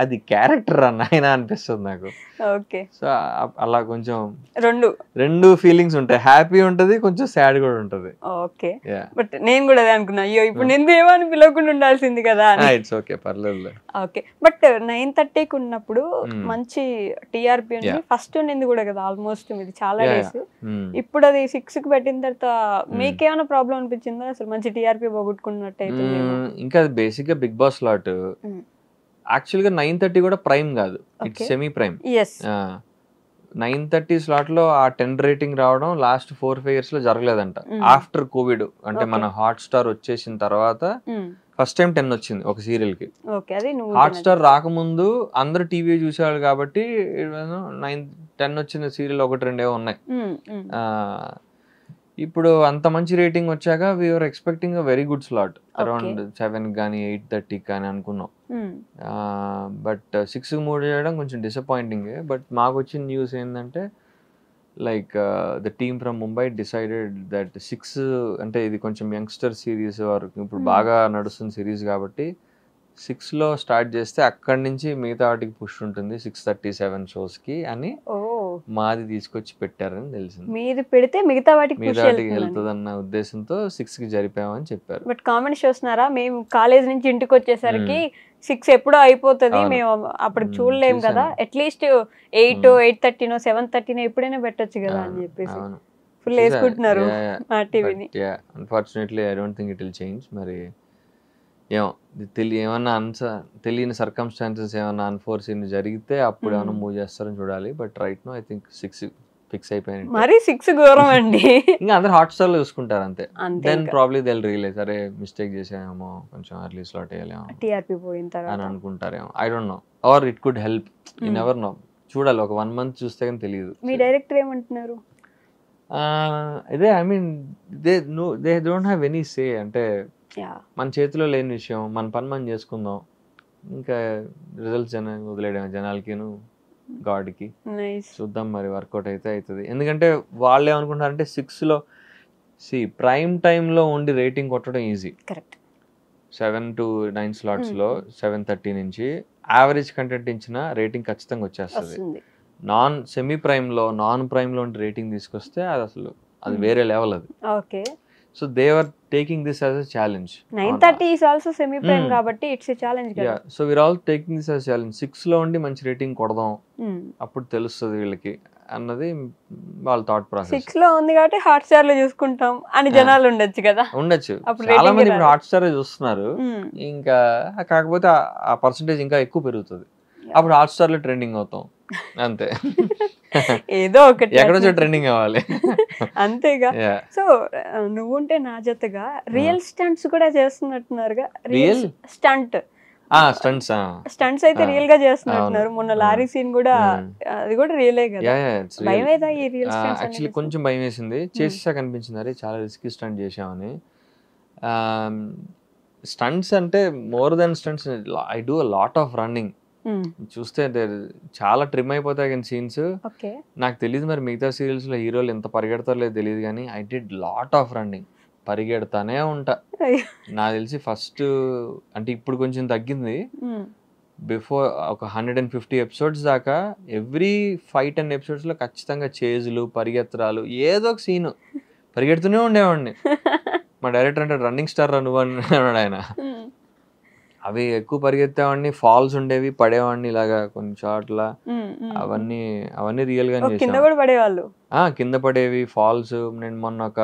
అది క్యారెక్టర్ అన్న అనిపిస్తుంది నాకు. ఓకే. సో అలా కొంచెం రెండు ఫీలింగ్స్ ఉంటాయి, హ్యాపీ ఉంటది, కొంచెం సాడ్ కూడా ఉంటది. ఓకే. బట్ నేను కూడా అదే అనుకున్నా, అయ్యో ఇప్పుడు నేను దేవా అని పిలవకుండా ఉండాల్సింది కదా అని. ఇట్స్ ఓకే, పర్లేదు. ఓకే. బట్ 9:30కి ఉన్నప్పుడు మంచి టీఆర్పీ ఉంది, ఫస్ట్ ఉండింది కూడా కదా ఆల్మోస్ట్ మీది చాలా డేస్. ఇప్పుడు అది 6కి పెట్టిన తర్వాత మీకేమైనా ప్రాబ్లం అనిపించిందా? అసలు మంచి టీఆర్పీ పోగొట్టుకున్నట్టు అయితే ఇంకా అది బేసిక్ గా బిగ్ బాస్ స్లాట్ యాక్చువల్ గా 9:30 కూడా ప్రైమ్ కాదు, ఇట్స్ సెమీ ప్రైమ్. 9:30 స్లాట్ లో ఆ 10 రేటింగ్ రావడం లాస్ట్ 4-5 years లో జరగలేదంట. ఆఫ్టర్ కోవిడ్ అంటే మన హాట్ స్టార్ వచ్చేసిన తర్వాత ఫస్ట్ టైం 10 వచ్చింది ఒక సీరియల్ కి. హాట్ స్టార్ రాకముందు అందరు టీవీ చూసేవాళ్ళు కాబట్టి 9-10 వచ్చిన సీరియల్ 1-2 ఉన్నాయి. ఇప్పుడు అంత మంచి రేటింగ్ వచ్చాక we're expecting a very good slot, around 7 కానీ 8:30 కానీ అనుకున్నాం. బట్ 6కి మూవ్ చేయడం కొంచెం డిసప్పాయింటింగ్. బట్ మాకు వచ్చిన న్యూస్ ఏంటంటే like the team from Mumbai decided that 6 అంటే ఇది కొంచెం యంగ్స్టర్ సిరీస్ వరకు ఇప్పుడు బాగా నడుస్తున్న సిరీస్ కాబట్టి 6లో స్టార్ట్ చేస్తే అక్కడి నుంచి మిగతా వాటికి పుష్ ఉంటుంది 6:37 షోస్ కి అని మాది తీసుకొచ్చి పెట్టారని తెలిసింది. మీరు పెడితే మిగతా వాటికి వెళ్తుంది అన్న ఉద్దేశంతో 6కి జరిపామని చెప్పారు. బట్ కామెంట్స్ చూస్తున్నారా, మేము కాలేజ్ నుంచి ఇంటికి వచ్చేసరికి 6 ఎప్పుడో అయిపోతుంది, మేము అప్పుడు చూడలేం కదా, అట్లీస్ట్ 8, 8:30, 7:30 ఎప్పుడైనా పెట్టొచ్చు కదా అని చెప్పేసి ఫుల్ వేసుకుంటున్నారు మా టీవీని. Unfortunately I don't think it will change. మరి ఏమన్నా తెలియని సర్కమ్స్టాన్సెస్ ఏమన్నా అన్ఫోర్సీన్ జరిగితే అప్పుడు ఏమన్నా మూవ్ చేస్తారని చూడాలి. But right now I think 6 fix అయిపోయింది. మరి 6 ఘోరం అండి. ఇంకా అందరు హాట్ స్టార్ లో చూసుకుంటారు అంతే. Then probably they will realize అరే మిస్టేక్ చేసామేమో, కొంచెం ఎర్లీ స్లాట్ వేయాలేమో టీఆర్పీ పోయిన తర్వాత అని అనుకుంటారేమో. I don't know, or it could help, you never know. చూడాలి, ఒక 1 month చూస్తే కానీ తెలియదు. మీ డైరెక్టర్ ఏమంటున్నారు? ఇదే I mean they don't have any say. అంటే మన చేతిలో లేని విషయం, మన పని మనం చేసుకుందాం, ఇంకా రిజల్ట్స్ వదిలేయడం జనాలకిను గాడ్కి. చూద్దాం మరి వర్కౌట్ అయితే అవుతుంది. ఎందుకంటే వాళ్ళు ఏమనుకుంటారంటే 6లో ప్రైమ్ టైంలో ఉండి రేటింగ్ కొట్టడం ఈజీ. 7 to 9 స్లాట్స్లో 7:30 నుంచి యావరేజ్ కంటెంట్ ఇచ్చిన రేటింగ్ ఖచ్చితంగా వచ్చేస్తుంది. సెమీ ప్రైమ్లో నాన్ ప్రైమ్లో ఉండి రేటింగ్ తీసుకొస్తే అది అసలు అది వేరే లెవెల్ అది. Okay. So they were taking this as a challenge. 9:30 is also semi prime kabatti it's a challenge kada. Yeah, so we're all taking this as a challenge. 6లో ఉండి మంచి rating కొడదాం, అప్పుడు తెలుస్తుంది వీళ్ళకి అన్నది వాళ్ళ థాట్ ప్రాసెస్. 6లో ఉంది కాబట్టి హాట్ స్టార్ లో చూసుకుంటాం అని జనాలు ఉండొచ్చు కదా. ఉండొచ్చు, చాలా మంది ఇప్పుడు హాట్ స్టార్ చూస్తున్నారు. ఇంకా కాకపోతే ఆ పర్సంటేజ్ ఇంకా ఎక్కువ పెరుగుతుంది, అప్పుడు హాట్ స్టార్ లో ట్రెండింగ్ అవుతాం అంతే. ఏదో ఒకటి ఎక్కడో ట్రెండింగ్ అవ్వాలి అంతేగా. సో నువ్వుంటే నా జతగా రియల్ స్టంట్స్ కూడా చేస్తున్నట్టున్నారుగా. రియల్ స్టంట్స్ అయితే రియల్ గా చేస్తున్నట్టున్నారు. మొన్న లారీ సీన్ కూడా అది కూడా రియలే కదా. భయం ఏదా ఈ రియల్ స్టంట్స్? యాక్చువల్లీ కొంచెం భయం వేసింది, చేసేసాక అనిపించింది అరే చాలా రిస్కీ స్టంట్ చేసామని. స్టంట్స్ అంటే more then stunts, I do a lot of running. చూస్తే చాలా ట్రిమ్ అయిపోతాయి కానీ సీన్స్. నాకు తెలియదు మరి మిగతా సీరియల్స్ లో హీరోలు ఎంత పరిగెడతారో లేదు తెలియదు కానీ I did lot of running, పరిగెడతానే ఉంటా. నాకు తెలిసి ఫస్ట్ అంటే ఇప్పుడు కొంచెం తగ్గింది, బిఫోర్ ఒక 150 ఎపిసోడ్స్ దాకా ఎవ్రీ 5-10 ఎపిసోడ్స్ లో ఖచ్చితంగా చేజులు, పరిగెత్తరాలు, ఏదో ఒక సీన్ పరిగెడుతూనే ఉండేవాడిని. మా డైరెక్టర్ అంటే రన్నింగ్ స్టార్ నువ్వు అన్నాడు ఆయన. అవి ఎక్కువ పరిగెత్తేవాడిని, ఫాల్స్ ఉండేవి, పడేవాడిని ఇలాగా కొన్ని చోట్ల. అవన్నీ రియల్ గా కింద పడేవి, ఫాల్స్. నేను మొన్న ఒక